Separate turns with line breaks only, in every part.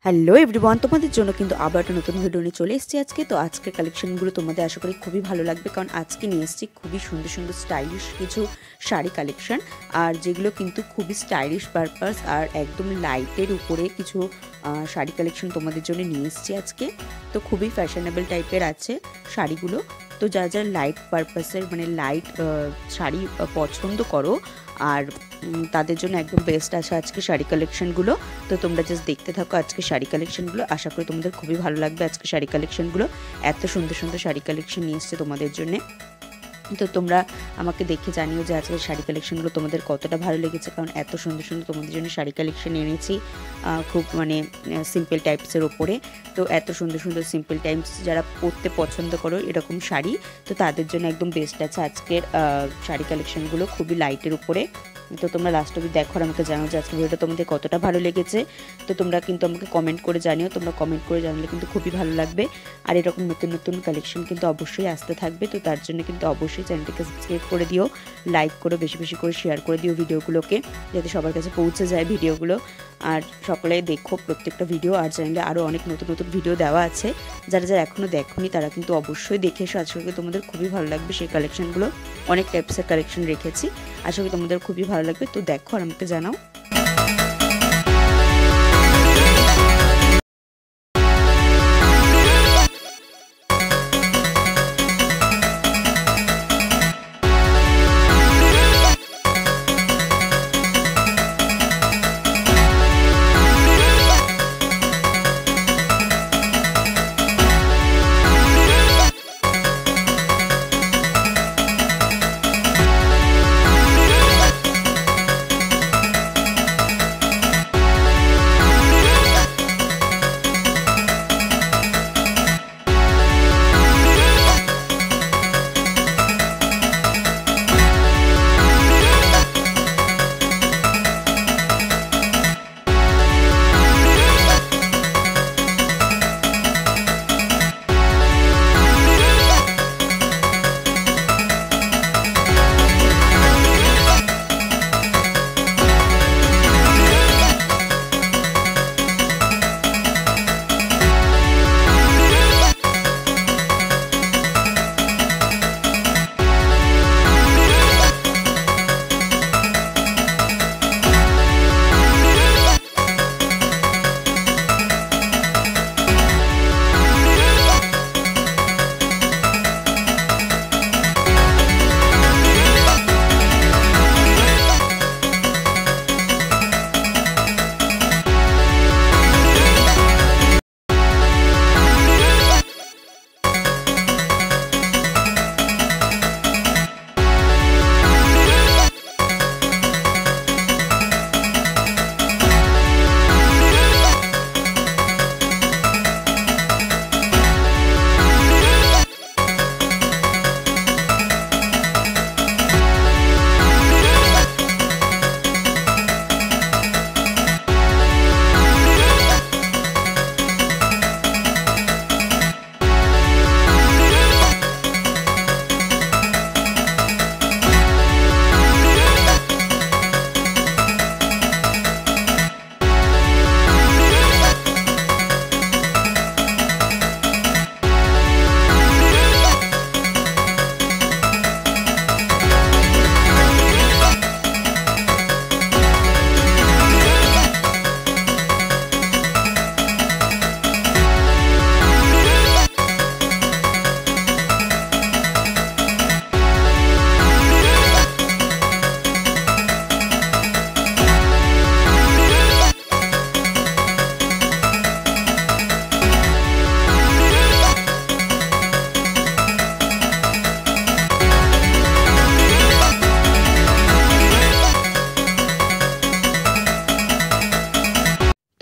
Hello everyone, তোমাদের জন্য কিন্তু আবার একটা নতুন ভিডিও নিয়ে চলে এসেছি আজকে। তো আজকের কালেকশনগুলো তোমাদের আশা করি খুবই ভালো লাগবে, কারণ আজকে নিয়ে এসেছি খুবই সুন্দর সুন্দর স্টাইলিশ কিছু শাড়ি কালেকশন, আর যেগুলো কিন্তু খুবই স্টাইলিশ পারপাস আর একদম লাইটের উপরে কিছু শাড়ি কালেকশন তোমাদের জন্য নিয়ে এসেছি আজকে। তো খুবই ফ্যাশনেবল টাইপের আছে শাড়িগুলো। তো যারা যারা লাইট পারপাসের মানে লাইট শাড়ি পছন্দ করো আর তাদের জন্য একদম বেস্ট আছে আজকে শাড়ি কালেকশনগুলো। তো তোমরা জাস্ট দেখতে থাকো আজকে শাড়ি কালেকশনগুলো, আশা করি তোমাদের খুবই ভালো লাগবে আজকে শাড়ি কালেকশনগুলো। এত সুন্দর সুন্দর শাড়ি কালেকশন নিয়ে এসছে তোমাদের জন্যে। তো তোমরা আমাকে দেখে জানিও যে আজকের শাড়ি কালেকশনগুলো তোমাদের কতটা ভালো লেগেছে, কারণ এত সুন্দর সুন্দর তোমাদের জন্য শাড়ি কালেকশন এনেছি খুব মানে সিম্পল টাইপসের ওপরে। তো এত সুন্দর সুন্দর সিম্পল টাইপস যারা পরতে পছন্দ করো এরকম শাড়ি, তো তাদের জন্য একদম বেস্ট আছে আজকের শাড়ি কালেকশনগুলো, খুবই লাইটের উপরে। তো তোমরা লাস্ট অবধি দেখো আর আমাকে জানাও যে আজকে ভিডিওটা তোমাদের কতটা ভালো লেগেছে। তো তোমরা কিন্তু আমাকে কমেন্ট করে জানিও, তোমরা কমেন্ট করে জানলে কিন্তু খুবই ভালো লাগবে। আর এরকম নতুন নতুন কালেকশন কিন্তু অবশ্যই আসতে থাকবে। তো তার জন্য কিন্তু অবশ্যই চ্যানেলটাকে সাবস্ক্রাইব করে দিও, লাইক করো, বেশি বেশি করে শেয়ার করে দিও ভিডিওগুলোকে, যাতে সবার কাছে পৌঁছে যায় ভিডিওগুলো। আর সকলে দেখো প্রত্যেকটা ভিডিও, আর চ্যানেলে আরও অনেক নতুন নতুন ভিডিও দেওয়া আছে, যারা যারা এখনও দেখোনি তারা কিন্তু অবশ্যই দেখে এসো। আশা করি তোমাদের খুবই ভালো লাগবে সেই কালেকশনগুলো, অনেক টাইপসের কালেকশন রেখেছি, আশা করি তোমাদের খুবই ভালো লাগবে। তো দেখো আর আমাকে জানাও।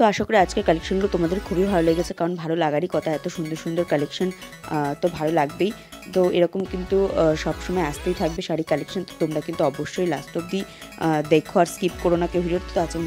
তো আশা করি আজকের কালেকশনগুলো তোমাদের খুবই ভালো লেগেছে, কারণ ভালো লাগারই কথা, এত সুন্দর সুন্দর কালেকশন তো ভালো লাগবেই। তো এরকম কিন্তু সবসময় আসতেই থাকবে শাড়ি কালেকশন। তো তোমরা কিন্তু অবশ্যই লাস্ট অবধি দেখো আর স্কিপ করো না কেউ ভিডিও। তো আজকে